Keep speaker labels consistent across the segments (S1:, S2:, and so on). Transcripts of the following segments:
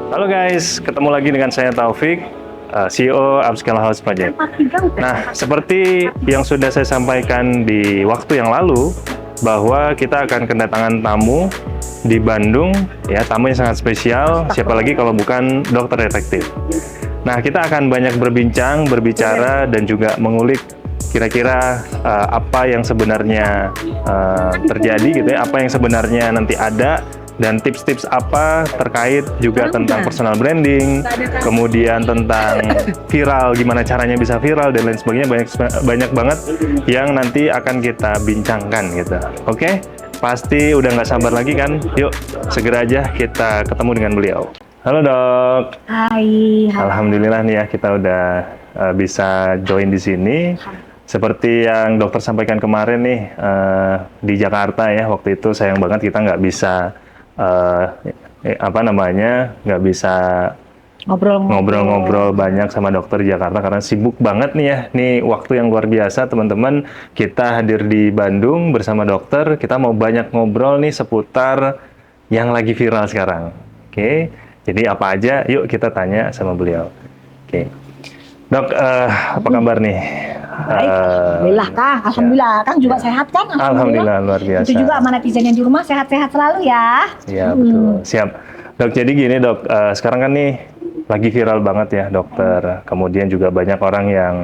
S1: Halo guys, ketemu lagi dengan saya Taufik, CEO Upscale House Project. Nah, seperti yang sudah saya sampaikan di waktu yang lalu, bahwa kita akan kedatangan tamu di Bandung, ya tamu yang sangat spesial, siapa lagi kalau bukan dokter detektif. Nah, kita akan banyak berbincang, berbicara, dan juga mengulik kira-kira apa yang sebenarnya terjadi gitu ya, apa yang sebenarnya nanti ada, dan tips-tips apa terkait juga tentang personal branding, kemudian tentang viral, gimana caranya bisa viral dan lain sebagainya, banyak banget yang nanti akan kita bincangkan gitu. Oke? Pasti udah nggak sabar lagi kan? Yuk, segera aja kita ketemu dengan beliau. Halo dok.
S2: Hai.
S1: Alhamdulillah nih ya kita udah bisa join di sini. Seperti yang dokter sampaikan kemarin nih di Jakarta ya, waktu itu sayang banget kita nggak bisa nggak bisa ngobrol-ngobrol banyak sama dokter di Jakarta karena sibuk banget nih ya. Nih waktu yang luar biasa teman-teman, kita hadir di Bandung bersama dokter, kita mau banyak ngobrol nih seputar yang lagi viral sekarang. Oke, jadi apa aja yuk kita tanya sama beliau. Oke. Dok, apa kabar nih?
S2: Baik, alhamdulillah Kang. Alhamdulillah, Kang juga sehat kan?
S1: Alhamdulillah, luar biasa.
S2: Itu juga sama netizen yang di rumah sehat-sehat selalu ya.
S1: Iya, betul. Siap. Dok, jadi gini dok, sekarang kan nih lagi viral banget ya dokter. Kemudian juga banyak orang yang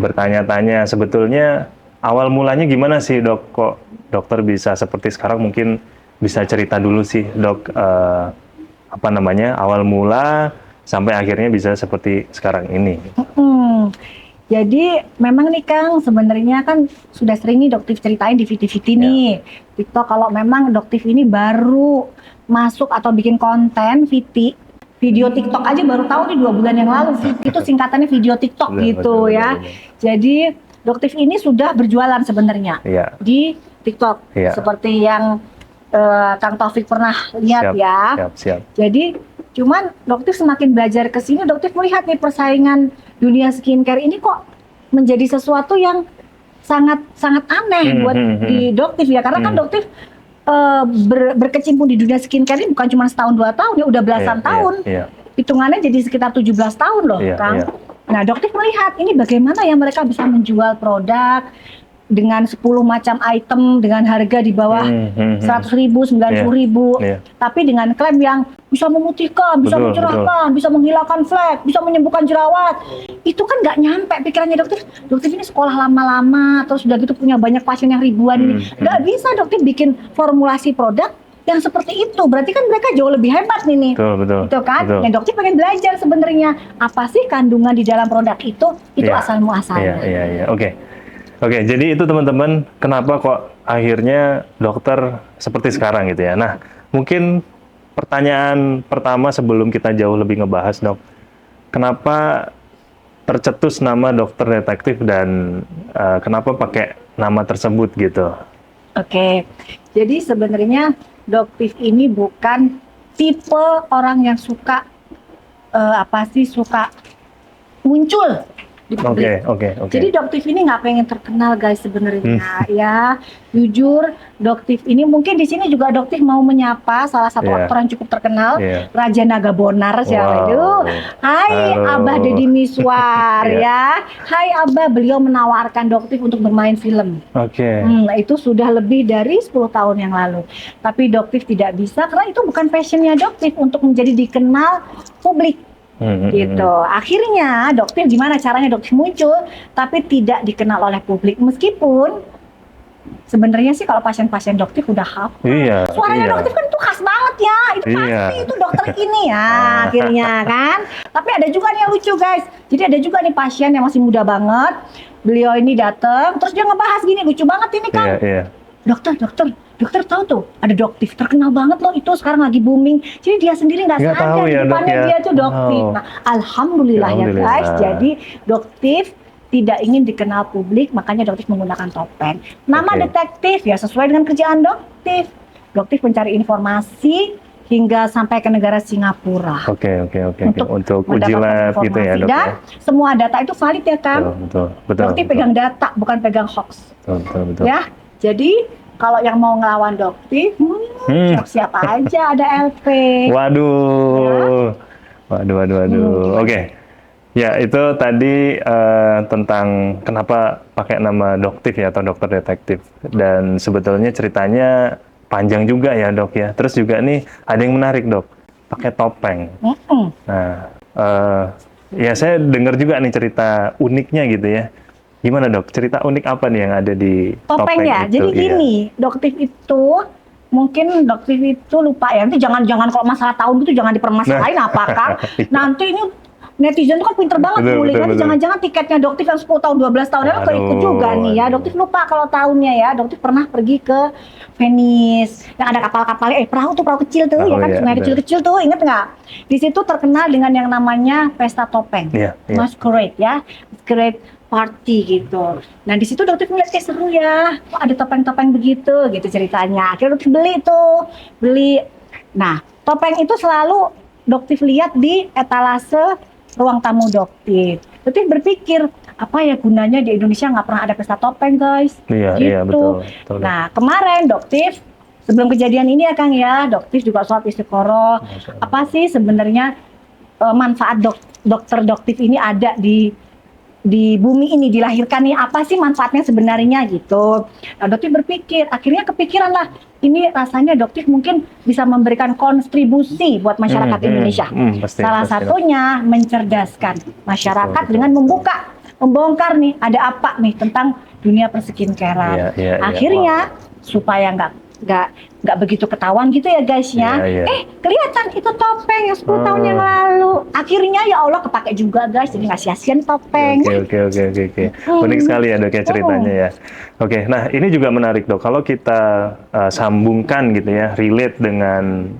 S1: bertanya-tanya, sebetulnya awal mulanya gimana sih dok? Kok dokter bisa seperti sekarang? Mungkin bisa cerita dulu sih dok, awal mula sampai akhirnya bisa seperti sekarang ini.
S2: Jadi memang nih Kang, sebenarnya kan sudah sering nih Doktif ceritain di VT-VT nih. TikTok kalau memang Doktif ini baru masuk atau bikin konten VT, video TikTok aja baru tahu nih 2 bulan yang lalu. VT itu singkatannya video TikTok gitu ya. Jadi Doktif ini sudah berjualan sebenarnya di TikTok. Seperti yang Kang Taufik pernah lihat ya. Jadi cuman Doktif semakin belajar ke sini, Doktif melihat nih persaingan dunia skincare ini kok menjadi sesuatu yang sangat aneh buat di Doktif ya, karena kan Doktif berkecimpung di dunia skincare ini bukan cuma setahun 2 tahun ya, udah belasan tahun. Hitungannya jadi sekitar 17 tahun loh, Kang. Nah, Doktif melihat ini bagaimana ya mereka bisa menjual produk dengan 10 macam item dengan harga di bawah 100.000, 90.000, tapi dengan klaim yang bisa memutihkan, bisa mencerahkan, bisa menghilangkan flek, bisa menyembuhkan jerawat. Itu kan nggak nyampe pikirannya Doktif. Doktif ini sekolah lama-lama, terus udah gitu punya banyak pasien yang ribuan ini. Nggak bisa Doktif bikin formulasi produk yang seperti itu. Berarti kan mereka jauh lebih hebat nih. Betul. Itu kan? Dan Doktif pengen belajar sebenarnya apa sih kandungan di dalam produk itu asal muasalnya.
S1: Oke, jadi itu teman-teman, kenapa kok akhirnya dokter seperti sekarang gitu ya. Nah, mungkin pertanyaan pertama sebelum kita jauh lebih ngebahas dok, kenapa tercetus nama dokter detektif dan kenapa pakai nama tersebut gitu?
S2: Oke, jadi sebenarnya Doktif ini bukan tipe orang yang suka suka muncul di publik. Jadi Doktif ini nggak pengen terkenal guys sebenarnya ya. Jujur, Doktif ini mungkin di sini juga Doktif mau menyapa salah satu aktor yang cukup terkenal, Raja Naga Bonar siapa itu. Hai Abah Deddy Miswar ya. Hai Abah, beliau menawarkan Doktif untuk bermain film. Itu sudah lebih dari 10 tahun yang lalu. Tapi Doktif tidak bisa karena itu bukan passionnya Doktif untuk menjadi dikenal publik. Gitu. Akhirnya Doktif gimana caranya Doktif muncul tapi tidak dikenal oleh publik, meskipun sebenarnya sih kalau pasien-pasien Doktif udah hafal. Suaranya Doktif kan tuh khas banget ya. Itu pasti itu dokter ini ya akhirnya kan. Tapi ada juga nih yang lucu guys. Jadi ada juga nih pasien yang masih muda banget. Beliau ini datang terus dia ngebahas gini, lucu banget ini kan. Dokter tahu tuh ada Doktif terkenal banget loh, itu sekarang lagi booming. Jadi dia sendiri nggak sadar di depannya dia tuh Doktif. Nah, alhamdulillah ya guys. Jadi Doktif tidak ingin dikenal publik, makanya Doktif menggunakan topeng. Nama detektif ya sesuai dengan kerjaan Doktif. Doktif mencari informasi hingga sampai ke negara Singapura. Untuk uji lab gitu ya dok. Dan semua data itu valid ya Kang. Betul. Doktif pegang data, bukan pegang hoax. Betul. Ya, jadi kalau yang mau ngelawan Doktif, siapa aja ada LP.
S1: Waduh. Waduh, waduh, waduh. Oke. Ya, itu tadi tentang kenapa pakai nama Doktif ya, atau dokter detektif. Dan sebetulnya ceritanya panjang juga ya, Dok ya. Terus juga nih, ada yang menarik, Dok. Pakai topeng. Nah, ya saya dengar juga nih cerita uniknya gitu ya. Gimana, Dok? Cerita unik apa nih yang ada di
S2: Topeng
S1: topeng
S2: ya.
S1: itu?
S2: Jadi
S1: Iya.
S2: gini, Doktif itu mungkin Doktif itu lupa ya. Nanti jangan kalau masalah tahun itu jangan dipermasalahin apakah nanti ini netizen tuh kan pinter banget
S1: Betul,
S2: ngulik.
S1: betul,
S2: Nanti
S1: betul.
S2: jangan-jangan tiketnya Doktif yang 10 tahun, 12 tahun lalu keikut
S1: Aduh,
S2: juga nih ya.
S1: aduh.
S2: Doktif lupa kalau tahunnya ya. Doktif pernah pergi ke Venice yang ada kapal-kapalnya, perahu kecil tuh, ya
S1: Oh
S2: kan,
S1: iya,
S2: sungai
S1: betul.
S2: kecil-kecil tuh, inget nggak? Di situ terkenal dengan yang namanya pesta topeng,
S1: Iya, iya.
S2: masquerade ya, masquerade party gitu. Nah di situ Doktif ngeliat kayak seru ya, kok ada topeng-topeng begitu, gitu ceritanya. Akhirnya Doktif beli. Nah topeng itu selalu Doktif lihat di etalase ruang tamu Doktif. Doktif berpikir apa ya gunanya di Indonesia nggak pernah ada pesta topeng guys.
S1: Iya,
S2: Gitu.
S1: iya, betul. Betul.
S2: Nah kemarin Doktif sebelum kejadian ini ya Kang ya, Doktif juga sholat istiqoroh.
S1: Masya Allah.
S2: Apa sih sebenarnya manfaat dokter Doktif ini ada di bumi ini, dilahirkan nih, apa sih manfaatnya sebenarnya gitu. Nah Doktif berpikir, akhirnya kepikiran lah, ini rasanya Doktif mungkin bisa memberikan kontribusi buat masyarakat Indonesia.
S1: Pasti,
S2: Salah
S1: pasti.
S2: satunya mencerdaskan masyarakat
S1: Betul,
S2: dengan
S1: betul.
S2: membongkar nih ada apa nih tentang dunia perskincarean.
S1: Iya, iya, iya.
S2: Akhirnya supaya nggak begitu ketahuan gitu ya guys ya.
S1: Iya, iya.
S2: Kelihatan itu topeng yang 10 tahun yang lalu. Akhirnya ya Allah kepake juga guys, jadi nggak sia-sia nih topeng.
S1: Oke. Unik sekali ya, Dok, ya ceritanya ya. Oke, nah ini juga menarik, Dok. Kalau kita sambungkan gitu ya, relate dengan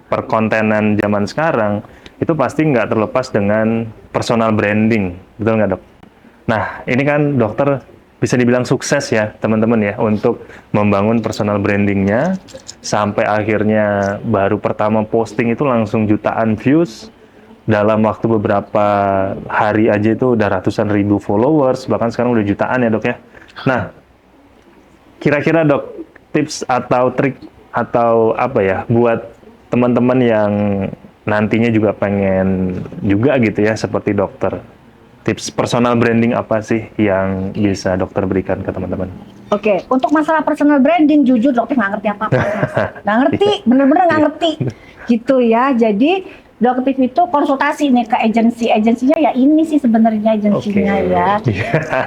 S1: perkontenan zaman sekarang, itu pasti nggak terlepas dengan personal branding, betul nggak, Dok? Nah, ini kan dokter bisa dibilang sukses ya, teman-teman ya, untuk membangun personal brandingnya, sampai akhirnya baru pertama posting itu langsung jutaan views, dalam waktu beberapa hari aja itu udah ratusan ribu followers, bahkan sekarang udah jutaan ya, Dok ya. Nah, kira-kira, Dok, tips atau trik atau apa ya buat teman-teman yang nantinya juga pengen juga gitu ya seperti dokter. Tips personal branding apa sih yang bisa dokter berikan ke teman-teman?
S2: Oke, untuk masalah personal branding, jujur Dokter nggak ngerti apa-apa. Nggak ngerti, bener-bener nggak ngerti. Gitu ya, jadi Dokter itu konsultasi nih ke agensinya ya ini sih sebenarnya agensinya
S1: Oke.
S2: ya.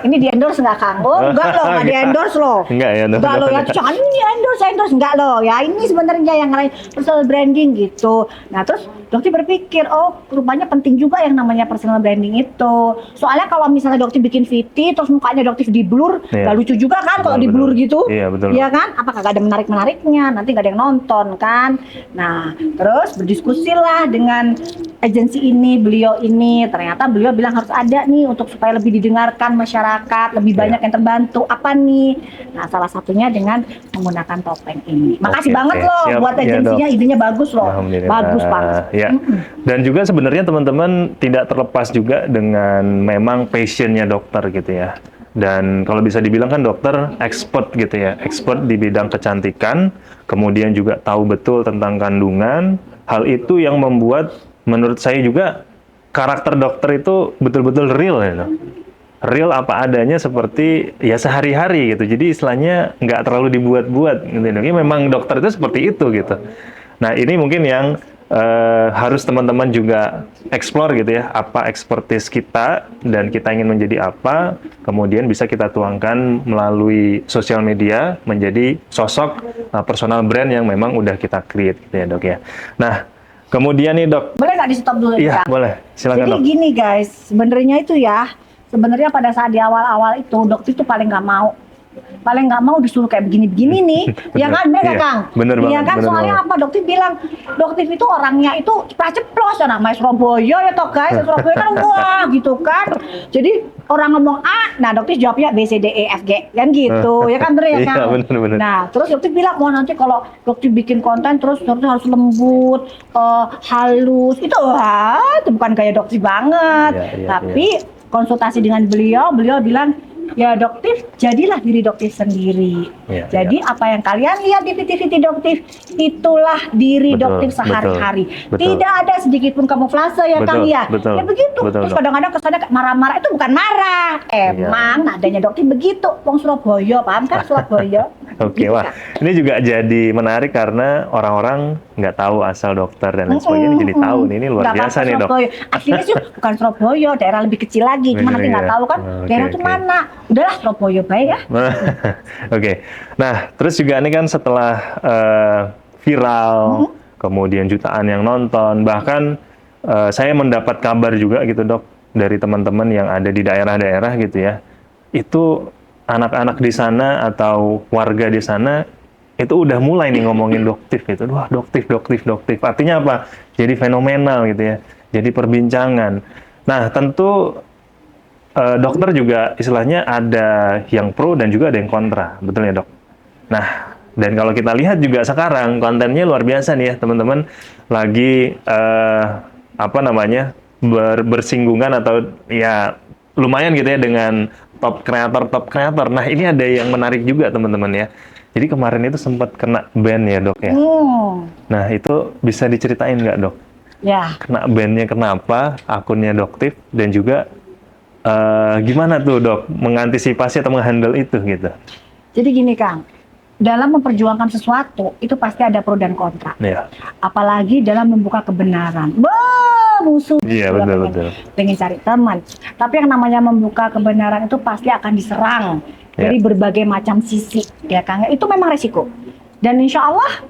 S2: Ini di endorse nggak Kang? Oh enggak loh, nggak di endorse loh.
S1: Enggak ya,
S2: Enggak loh ya, jangan ini endorse enggak loh ya. Ini sebenarnya yang lain personal branding gitu. Nah terus Dokter berpikir, oh rupanya penting juga yang namanya personal branding itu. Soalnya kalau misalnya Dokter bikin VT terus mukanya Dokter di blur,
S1: Iya.
S2: nggak lucu juga kan kalau di
S1: Betul,
S2: blur
S1: betul.
S2: gitu.
S1: Iya, betul.
S2: Iya kan? Apakah gak ada menarik-menariknya? Nanti gak ada yang nonton kan? Nah, terus berdiskusilah dengan agensi ini, beliau ini. Ternyata beliau bilang harus ada nih untuk supaya lebih didengarkan masyarakat, lebih
S1: Iya.
S2: banyak yang terbantu. Apa nih? Nah, salah satunya dengan menggunakan topeng ini. Makasih
S1: Oke,
S2: banget
S1: oke.
S2: loh
S1: Siap.
S2: buat
S1: Iya,
S2: agensinya,
S1: Dok.
S2: idenya bagus loh.
S1: Alhamdulillah.
S2: Bagus banget.
S1: Ya. Dan juga sebenarnya teman-teman tidak terlepas juga dengan memang passionnya dokter gitu ya. Dan kalau bisa dibilang kan dokter expert gitu ya, expert di bidang kecantikan, kemudian juga tahu betul tentang kandungan. Hal itu yang membuat menurut saya juga karakter dokter itu betul-betul real ya, Dok. Real apa adanya seperti ya sehari-hari gitu. Jadi istilahnya nggak terlalu dibuat-buat gitu. Ini memang dokter itu seperti itu gitu. Nah ini mungkin yang harus teman-teman juga explore gitu ya, apa expertise kita dan kita ingin menjadi apa, kemudian bisa kita tuangkan melalui sosial media menjadi sosok personal brand yang memang udah kita create gitu ya, Dok ya. Nah, kemudian nih, Dok.
S2: Boleh nggak di stop dulu
S1: Iya,
S2: Kak?
S1: boleh. Silakan,
S2: Jadi
S1: Dok.
S2: gini guys, sebenarnya itu ya, sebenarnya pada saat di awal-awal itu Dokter itu paling nggak mau disuruh kayak begini-begini nih, ya kan, bener nggak
S1: Iya,
S2: Kang?
S1: bener
S2: Iya
S1: banget,
S2: kan,
S1: bener
S2: soalnya
S1: banget.
S2: apa? Dokter bilang, Dokter itu orangnya itu ceplos ya, namanya Surabaya ya toh guys, Surabaya kan wah gitu kan. Jadi orang ngomong A, nah Dokter jawabnya B C D E F G kan gitu, ya kan bener ya
S1: Iya,
S2: Kang?
S1: bener.
S2: Nah, terus Dokter bilang, wah nanti kalau Dokter bikin konten terus harus lembut, halus, itu wah, itu bukan gaya Dokter banget.
S1: Iya, iya,
S2: Tapi konsultasi dengan beliau bilang ya doktif, jadilah diri doktif sendiri.
S1: Iya,
S2: Jadi apa yang kalian lihat di TV-TV doktif, itulah diri
S1: Betul,
S2: doktif sehari-hari.
S1: betul.
S2: Tidak ada sedikit pun kamuflase ya Kang
S1: Betul,
S2: ya.
S1: betul,
S2: Ya begitu.
S1: betul,
S2: Terus
S1: Dok.
S2: kadang-kadang kesana marah-marah, itu bukan marah. Emang nadanya doktif begitu. Wong Surabaya, paham kan Surabaya?
S1: Oke,
S2: Gitu,
S1: wah,
S2: Kang.
S1: ini juga jadi menarik karena orang-orang nggak tahu asal dokter dan lain sebagainya. Ini jadi tahu nih, ini luar
S2: Nggak
S1: biasa
S2: apa-apa
S1: nih dok.
S2: Surabaya. Aslinya sih bukan Surabaya, daerah lebih kecil lagi. Cuma nanti nggak
S1: Iya.
S2: tahu kan
S1: Oke,
S2: daerah itu
S1: oke.
S2: mana. Udahlah Surabaya baik ya.
S1: Oke, nah terus juga ini kan setelah viral, kemudian jutaan yang nonton, bahkan saya mendapat kabar juga gitu dok dari teman-teman yang ada di daerah-daerah gitu ya, itu anak-anak di sana atau warga di sana itu udah mulai nih ngomongin doktif itu, wah doktif, doktif, doktif. Artinya apa? Jadi fenomenal gitu ya, jadi perbincangan. Nah tentu dokter juga istilahnya ada yang pro dan juga ada yang kontra, betul ya dok? Nah, dan kalau kita lihat juga sekarang kontennya luar biasa nih ya teman-teman, lagi apa namanya bersinggungan atau ya lumayan gitu ya dengan top kreator. Nah ini ada yang menarik juga teman-teman ya. Jadi kemarin itu sempat kena ban ya dok ya. Nah itu bisa diceritain nggak dok?
S2: Ya.
S1: Kena bannya kenapa? Akunnya doktif dan juga gimana tuh dok mengantisipasi atau menghandle itu gitu?
S2: Jadi gini Kang, dalam memperjuangkan sesuatu itu pasti ada pro dan kontra.
S1: Ya.
S2: Apalagi dalam membuka kebenaran. Musuh.
S1: Iya
S2: juga
S1: betul.
S2: pengen cari teman. Tapi yang namanya membuka kebenaran itu pasti akan diserang dari berbagai macam sisi, ya Kang. Itu memang resiko. Dan insya Allah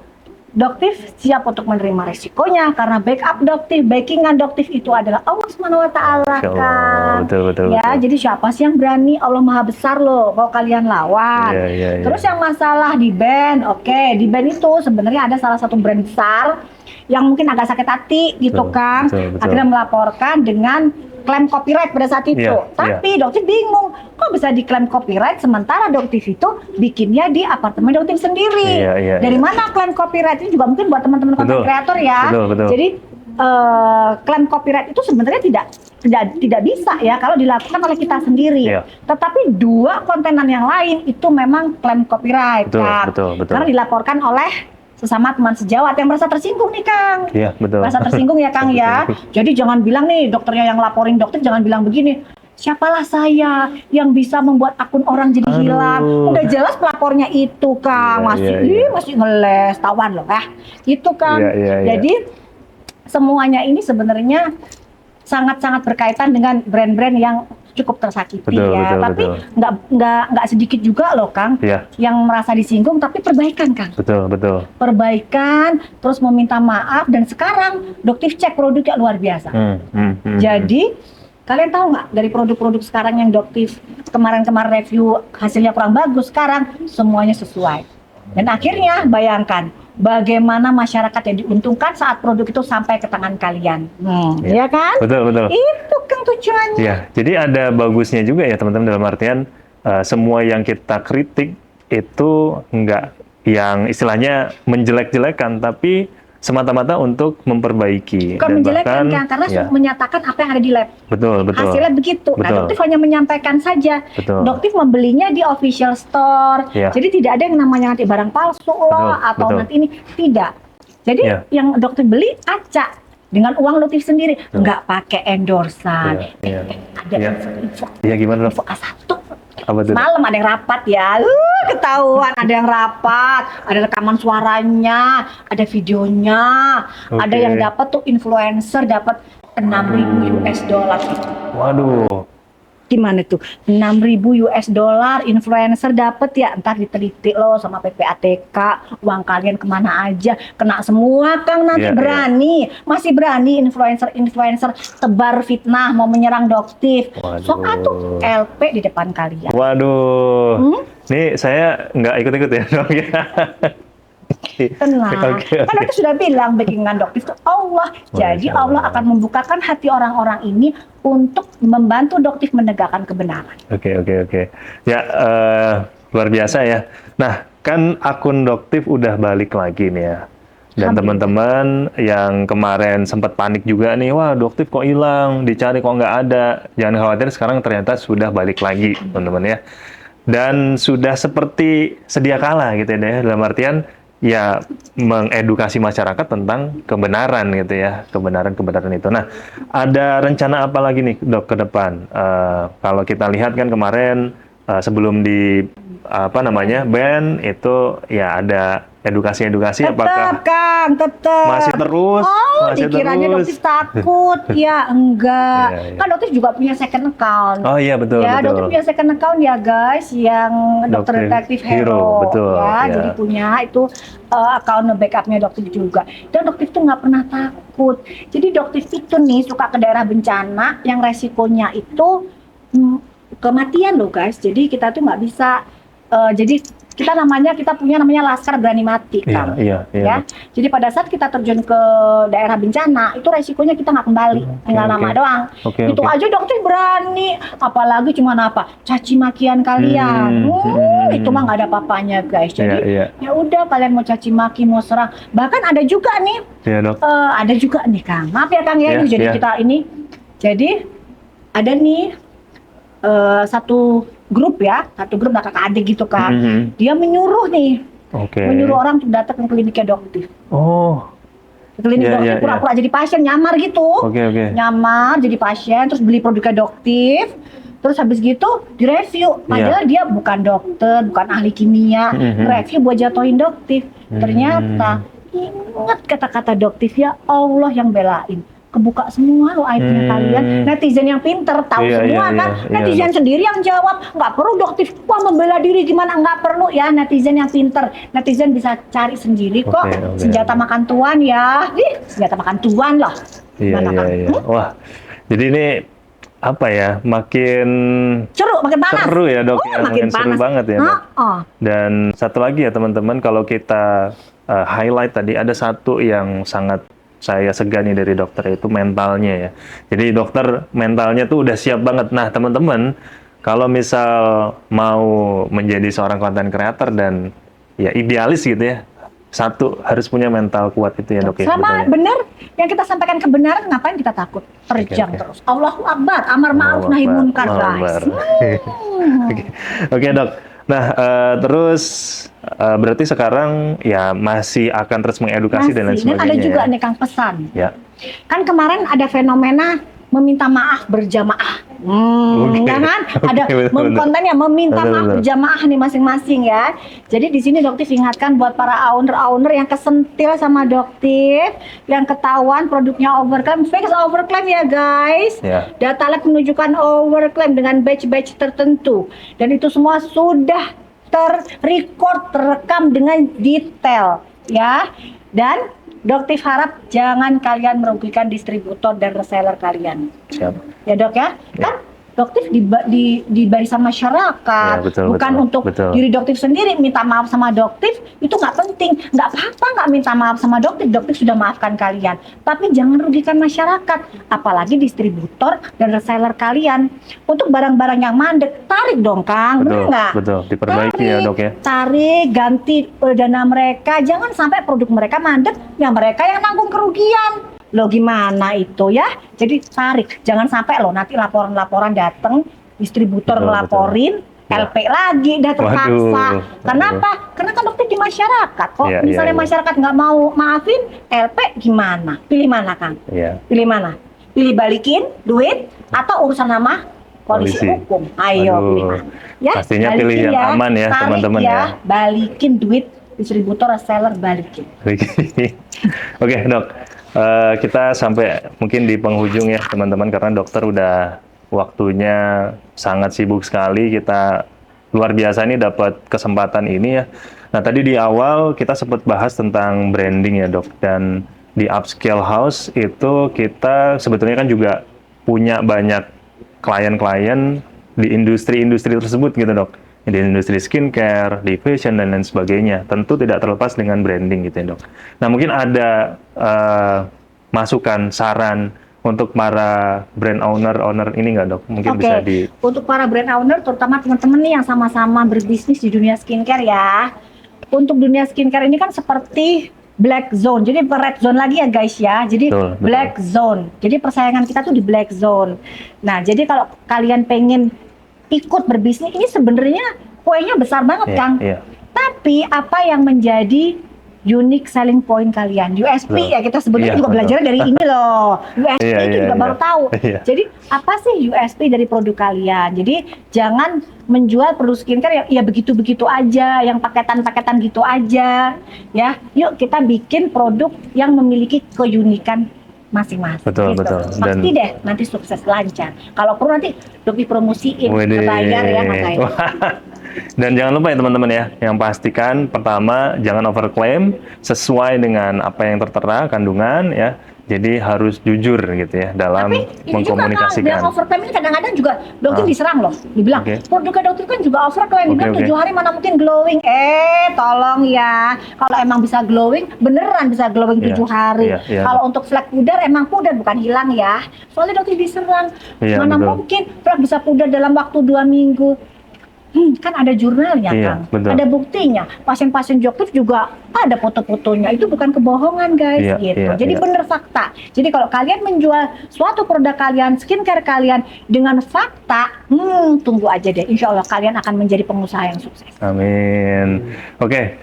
S2: doktif siap untuk menerima resikonya karena backup doktif, backingan doktif itu adalah Allah Subhanahu wa taala kan.
S1: Betul.
S2: Ya, jadi siapa sih yang berani? Allah Maha Besar loh, mau kalian lawan.
S1: Iya.
S2: Terus yang masalah di band, oke, di band itu sebenarnya ada salah satu brand besar yang mungkin agak sakit hati gitu kan.
S1: Betul.
S2: Akhirnya melaporkan dengan klaim copyright pada saat itu.
S1: Iya.
S2: Tapi doktif bingung, kok bisa diklaim copyright sementara doktif itu bikinnya di apartemen doktif sendiri.
S1: Iya.
S2: Dari mana klaim copyright itu juga mungkin buat teman-teman konten kreator ya.
S1: Betul.
S2: Jadi klaim copyright itu sebenarnya tidak bisa ya kalau dilakukan oleh kita sendiri.
S1: Iya.
S2: Tetapi dua kontenan yang lain itu memang klaim copyright kan.
S1: Betul.
S2: Karena dilaporkan oleh sesama teman sejawat yang merasa tersinggung nih Kang.
S1: Iya, betul.
S2: Merasa tersinggung ya Kang ya. Jadi jangan bilang nih dokternya yang laporin dokter jangan bilang begini. Siapalah saya yang bisa membuat akun orang jadi hilang? Udah jelas pelapornya itu Kang, masih ngeles, tawan loh Itu Kang. Jadi semuanya ini sebenarnya sangat-sangat berkaitan dengan brand-brand yang cukup tersakiti tapi nggak sedikit juga loh Kang yang merasa disinggung tapi perbaikan Kang.
S1: Betul.
S2: Perbaikan terus meminta maaf dan sekarang doktif cek produknya luar biasa. Jadi kalian tahu nggak dari produk-produk sekarang yang doktif kemarin review hasilnya kurang bagus, sekarang semuanya sesuai. Dan akhirnya bayangkan bagaimana masyarakat yang diuntungkan saat produk itu sampai ke tangan kalian. Ya kan?
S1: Betul.
S2: Itu kan tujuannya.
S1: Iya, jadi ada bagusnya juga ya teman-teman dalam artian semua yang kita kritik itu nggak yang istilahnya menjelek-jelekan, tapi semata-mata untuk memperbaiki.
S2: Bukan
S1: dan
S2: menjelekkan
S1: bahkan,
S2: kan, karena menyatakan apa yang ada di lab.
S1: Betul.
S2: Hasilnya begitu. Nah, doktif hanya menyampaikan saja. Doktif membelinya di official store. Jadi tidak ada yang namanya nanti barang palsu loh atau nanti ini tidak. Jadi yang doktif beli acak dengan uang doktif sendiri, nggak pakai endorsan. Ada info.
S1: Iya gimana dok?
S2: Info A1.
S1: Malam
S2: ada yang rapat ya, ketahuan ada yang rapat, ada rekaman suaranya, ada videonya, ada yang dapat tuh influencer dapat 6.000 US dollar.
S1: Waduh.
S2: Gimana tuh? 6.000 US dollar influencer dapat ya, entar diteliti loh sama PPATK, uang kalian kemana aja, kena semua Kang nanti masih berani influencer tebar fitnah mau menyerang doktif. Soal tuh LP di depan kalian.
S1: Waduh, nih saya nggak ikut-ikut ya dok ya.
S2: Tenang, kan aku sudah bilang backingan doktif itu Allah. Jadi Allah akan membukakan hati orang-orang ini untuk membantu doktif menegakkan kebenaran.
S1: Oke. Ya, luar biasa ya. Nah, kan akun doktif udah balik lagi nih ya. Dan teman-teman yang kemarin sempat panik juga nih, wah Doktif kok hilang, dicari kok nggak ada. Jangan khawatir, sekarang ternyata sudah balik lagi, teman-teman ya. Dan sudah seperti sedia kala gitu ya, dalam artian ya mengedukasi masyarakat tentang kebenaran gitu ya, kebenaran-kebenaran itu. Nah, ada rencana apa lagi nih Dok ke depan? Kalau kita lihat kan kemarin sebelum di apa namanya band itu ya ada edukasi-edukasi, apakah
S2: Tetap Kang, tetap.
S1: masih terus?
S2: Oh,
S1: Masih
S2: dikiranya
S1: terus?
S2: Doktif takut. Ya, enggak.
S1: Iya, iya.
S2: Kan Doktif juga punya second account.
S1: Oh iya betul
S2: Ya,
S1: betul.
S2: Doktif punya second account ya guys, yang Dokter
S1: Dokter
S2: Detektif
S1: Hero,
S2: Hero.
S1: betul,
S2: Ya,
S1: ya.
S2: jadi punya itu account backupnya Doktif juga. Dan Doktif tuh nggak pernah takut. Jadi Doktif itu nih suka ke daerah bencana yang resikonya itu kematian loh guys. Jadi kita tuh nggak bisa. Jadi kita punya namanya Laskar Berani Mati
S1: Iya,
S2: Kang.
S1: iya, iya.
S2: Ya, jadi pada saat kita terjun ke daerah bencana itu resikonya kita nggak kembali, tinggal
S1: oke.
S2: nama doang.
S1: Oke,
S2: Itu
S1: oke.
S2: aja dokter berani, apalagi cuma apa, caci makian kalian. Itu mah nggak ada apa-apanya guys. Jadi
S1: Iya,
S2: ya udah kalian mau caci maki mau serang, bahkan ada juga nih,
S1: Iya Dok.
S2: ada juga nih Kang. Maaf ya Kang ya,
S1: Iya,
S2: ini jadi
S1: iya.
S2: kita ini, jadi ada nih satu grup lah kakak adik gitu kan.
S1: Mhm.
S2: Dia menyuruh nih.
S1: Oke.
S2: Menyuruh orang untuk datang ke kliniknya Doktif.
S1: Oh,
S2: Ke klinik
S1: Iya,
S2: Doktif
S1: iya,
S2: pura-pura jadi pasien, nyamar gitu.
S1: oke oke.
S2: Nyamar jadi pasien, terus beli produknya Doktif. Terus habis gitu direview. Padahal dia bukan dokter, bukan ahli kimia.
S1: Mhm.
S2: Review buat jatuhin Doktif. Ternyata ingat kata-kata Doktif, ya Allah yang belain. Kebuka semua loh aibnya kalian. Netizen yang pinter tahu
S1: Iya,
S2: semua
S1: iya,
S2: kan.
S1: iya,
S2: Netizen sendiri yang jawab, nggak perlu Doktif wah membela diri gimana, nggak perlu ya. Netizen yang pinter, netizen bisa cari sendiri kok.
S1: Oke, oke.
S2: Senjata makan tuan ya. Ih, senjata makan tuan loh.
S1: Iya
S2: Gimana,
S1: iya
S2: Kang?
S1: iya. Wah, jadi ini apa ya? Makin
S2: Seru, makin panas.
S1: seru ya Dok ya, makin seru banget ya Dok.
S2: Oh,
S1: Dan satu lagi ya teman-teman, kalau kita highlight tadi ada satu yang sangat saya segani dari dokter, itu mentalnya ya. Jadi dokter mentalnya tuh udah siap banget. Nah teman-teman, kalau misal mau menjadi seorang content creator dan ya idealis gitu ya, satu harus punya mental kuat itu ya Dok ya.
S2: Selama
S1: betul ya?
S2: benar yang kita sampaikan kebenaran, ngapain kita takut? Terjang
S1: Oke.
S2: terus. Allahu Akbar, amar ma'ruf
S1: Allahu
S2: nahi
S1: Akbar,
S2: munkar
S1: Allahu
S2: guys.
S1: Akbar. Oke Dok. Nah terus berarti sekarang ya masih akan terus mengedukasi dan lain
S2: Masih. Dan
S1: sebagainya.
S2: ada juga
S1: ya?
S2: nih Kang pesan.
S1: Ya.
S2: Kan kemarin ada fenomena meminta maaf berjamaah.
S1: Oke.
S2: Ya kan? Ada
S1: Betul, betul.
S2: kontennya meminta
S1: Betul,
S2: maaf
S1: betul.
S2: berjamaah nih masing-masing ya. Jadi di sini Doktif ingatkan buat para owner-owner yang kesentil sama Doktif, yang ketahuan produknya overclaim, fix overclaim ya guys.
S1: Ya.
S2: Data lab menunjukkan overclaim dengan batch-batch tertentu. Dan itu semua sudah terrecord, terekam dengan detail ya. Dan Doktif harap jangan kalian merugikan distributor dan reseller kalian.
S1: Siap.
S2: Ya Dok ya, kan Doktif di barisan masyarakat,
S1: Ya, betul,
S2: bukan
S1: betul,
S2: untuk
S1: betul.
S2: diri Doktif sendiri. Minta maaf sama Doktif itu nggak penting, nggak apa-apa nggak minta maaf sama Doktif. Doktif sudah maafkan kalian, tapi jangan rugikan masyarakat, apalagi distributor dan reseller kalian. Untuk barang-barang yang mandek, tarik dong Kang, bener
S1: Betul,
S2: nggak?
S1: betul. Diperbaiki ya Dok ya.
S2: Tarik, ganti dana mereka, jangan sampai produk mereka mandek, ya mereka yang nanggung kerugian. Lo gimana itu ya? Jadi tarik, jangan sampai lo nanti laporan-laporan datang, distributor
S1: Betul,
S2: ngelaporin,
S1: betul. Ya.
S2: LP lagi, udah terpaksa.
S1: Waduh,
S2: Kenapa? Karena kan Doktif di masyarakat. Kok
S1: Iya,
S2: misalnya
S1: iya, iya.
S2: masyarakat nggak mau maafin, LP gimana? Pilih mana Kang?
S1: Iya.
S2: Pilih mana? Pilih balikin duit atau urusan nama polisi
S1: Polisi.
S2: hukum? Ayo
S1: Aduh,
S2: pilih mana? Ya,
S1: pastinya pilih
S2: balikin
S1: yang aman ya,
S2: tarik
S1: teman-teman ya.
S2: Balikin duit distributor reseller, balikin.
S1: Oke Dok, kita sampai mungkin di penghujung ya teman-teman, karena dokter udah waktunya sangat sibuk sekali. Kita luar biasa nih dapat kesempatan ini ya. Nah tadi di awal kita sempat bahas tentang branding ya Dok, dan di Upscale House itu kita sebetulnya kan juga punya banyak klien-klien di industri-industri tersebut gitu Dok. Di industri skincare, di fashion dan lain sebagainya. Tentu tidak terlepas dengan branding gitu ya Dok. Nah mungkin ada masukan, saran untuk para brand owner ini nggak Dok? Mungkin
S2: Oke,
S1: bisa di...
S2: untuk para brand owner, terutama teman-teman nih yang sama-sama berbisnis di dunia skincare ya. Untuk dunia skincare ini kan seperti black zone. Jadi bukan red zone lagi ya guys ya. Jadi
S1: Betul, betul.
S2: black zone. Jadi persaingan kita tuh di black zone. Nah, jadi kalau kalian pengen ikut berbisnis ini sebenarnya kuenya besar banget,
S1: Iya,
S2: Kang.
S1: iya.
S2: Tapi apa yang menjadi unique selling point kalian? USP
S1: Betul.
S2: ya kita sebutnya
S1: Iya,
S2: juga
S1: betul.
S2: belajar dari ini loh. USP
S1: Iya,
S2: itu
S1: iya,
S2: juga
S1: iya.
S2: baru tahu.
S1: Iya.
S2: Jadi apa sih USP dari produk kalian? Jadi jangan menjual produk skincare ya begitu-begitu aja, yang paketan-paketan gitu aja. Ya, yuk kita bikin produk yang memiliki keunikan masing-masing.
S1: Betul,
S2: gitu.
S1: betul.
S2: Pasti deh nanti sukses lancar. Kalau perlu nanti lebih promosiin,
S1: Widih.
S2: bayar ya Mas Ain.
S1: Dan jangan lupa ya teman-teman ya, yang pastikan pertama jangan overclaim, sesuai dengan apa yang tertera kandungan ya. Jadi harus jujur gitu ya dalam
S2: Tapi ini juga Kang, bilang
S1: mengkomunikasikan.
S2: overclaim ini kadang-kadang juga dokter diserang loh. Dibilang,
S1: Oke.
S2: produknya dokter kan juga overclaim. Dibilang
S1: Oke, oke.
S2: 7 hari mana mungkin glowing. Tolong ya. Kalau emang bisa glowing, beneran bisa glowing
S1: Iya,
S2: 7 hari.
S1: iya, iya.
S2: Kalau untuk flek pudar, emang pudar bukan hilang ya. Soalnya dokter diserang.
S1: Iya,
S2: Mana
S1: betul.
S2: mungkin flek bisa pudar dalam waktu 2 minggu. Kan ada jurnalnya
S1: Iya,
S2: Kang.
S1: betul.
S2: Ada buktinya. Pasien-pasien dokter juga ada foto-fotonya. Itu bukan kebohongan guys
S1: Iya,
S2: gitu.
S1: iya,
S2: Jadi
S1: iya.
S2: bener fakta. Jadi kalau kalian menjual suatu produk kalian, skincare kalian dengan fakta, tunggu aja deh. Insya Allah kalian akan menjadi pengusaha yang sukses.
S1: Amin. Oke,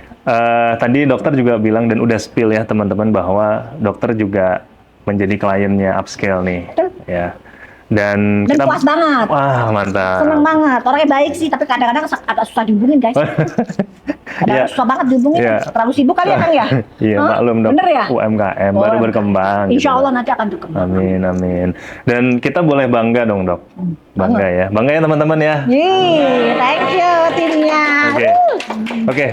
S1: tadi dokter juga bilang dan udah spill ya teman-teman bahwa dokter juga menjadi kliennya Upscale nih,
S2: Betul.
S1: ya. Dan
S2: Dan puas banget.
S1: wah mantap.
S2: Seneng banget. Orangnya baik sih, tapi kadang-kadang agak susah dihubungin guys. Kadang
S1: Iya.
S2: susah banget dihubungin.
S1: Iya.
S2: Terlalu sibuk kali ya Kang ya?
S1: Iya,
S2: Hah?
S1: maklum dok.
S2: Bener ya?
S1: UMKM baru
S2: Oh,
S1: berkembang.
S2: Insya
S1: gitu.
S2: Allah nanti akan berkembang.
S1: Amin, amin. Dan kita boleh bangga dong dok. Bangga ya. Bangga ya teman-teman ya.
S2: Thank you timnya.
S1: Oke, oke.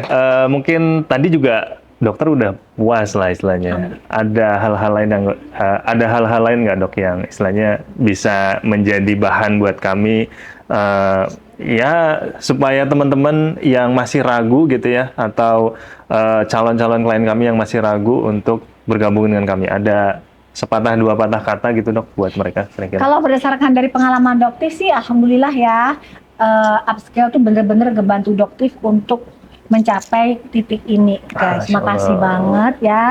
S1: Mungkin tadi juga dokter udah puas lah istilahnya. Ada hal-hal lain yang ada hal-hal lain nggak dok yang istilahnya bisa menjadi bahan buat kami ya supaya teman-teman yang masih ragu gitu ya atau calon-calon klien kami yang masih ragu untuk bergabung dengan kami ada sepatah dua patah kata gitu dok buat mereka kira-kira.
S2: Kalau berdasarkan dari pengalaman dokter sih, alhamdulillah ya, Upscale tuh bener-bener ngebantu dokter untuk mencapai titik ini, guys.
S1: Masya
S2: Makasih
S1: Allah.
S2: banget ya,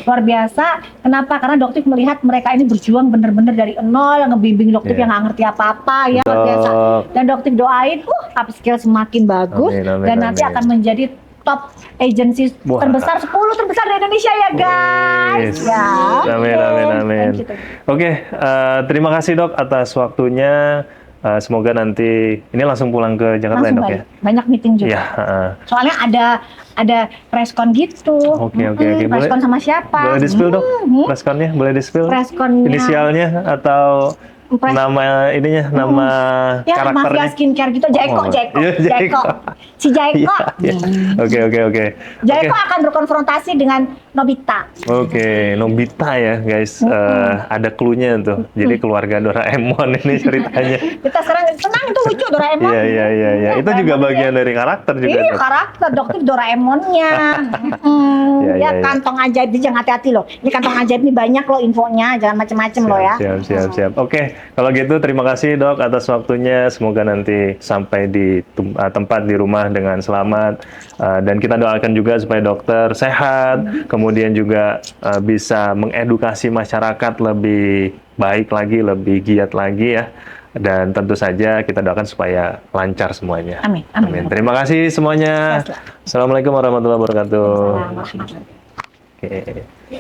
S2: luar biasa. Kenapa? Karena dokter melihat mereka ini berjuang bener-bener dari nol, ngebimbing dokter
S1: Iya.
S2: yang nggak ngerti apa-apa ya, luar biasa.
S1: Dok.
S2: Dan dokter doain, Upscale semakin bagus
S1: Amin, amin,
S2: dan nanti
S1: amin.
S2: akan menjadi top agency
S1: Wah.
S2: terbesar 10 terbesar di Indonesia ya, guys.
S1: Wis.
S2: Ya.
S1: Amin, amin, amin.
S2: Thank you.
S1: Oke, terima kasih dok atas waktunya. Semoga nanti ini langsung pulang ke Jakarta ya
S2: Langsung
S1: dok ya.
S2: balik. Banyak meeting juga.
S1: Iya.
S2: Soalnya ada preskon gitu.
S1: Oke, oke, oke.
S2: Preskon sama siapa?
S1: Boleh di-spill dok?
S2: Hmm.
S1: Preskonnya boleh di-spill?
S2: Preskonnya.
S1: Inisialnya atau
S2: Pres-
S1: nama ininya, nama
S2: Ya,
S1: karakternya?
S2: mafia skincare gitu. Jaeko,
S1: Oh,
S2: Jaeko.
S1: iya, Jaeko.
S2: Si Jaeko.
S1: Iya, iya. Oke, oke, oke.
S2: Jaeko akan berkonfrontasi dengan Nobita.
S1: Oke, Nobita ya guys. Ada clue-nya tuh. Jadi keluarga Doraemon ini ceritanya.
S2: Kita sekarang senang itu lucu Doraemon.
S1: Iya, iya, iya, iya. Itu juga
S2: Doraemon
S1: bagian dari karakter juga.
S2: Iya,
S1: Dok.
S2: karakter dokter Doraemonnya.
S1: Iya,
S2: Ya,
S1: iya, iya.
S2: kantong ajaib ini jangan hati-hati loh. Ini kantong ajaib ini banyak loh infonya, jangan macem-macem loh ya.
S1: Siap, siap, siap. Oke, kalau gitu terima kasih dok atas waktunya. Semoga nanti sampai di tempat di rumah dengan selamat. Dan kita doakan juga supaya dokter sehat, kemudian juga bisa mengedukasi masyarakat lebih baik lagi, lebih giat lagi ya. Dan tentu saja kita doakan supaya lancar semuanya.
S2: Amin, amin.
S1: Terima kasih semuanya.
S2: Selamat.
S1: Assalamualaikum warahmatullahi wabarakatuh.
S2: Selamat.
S1: Oke.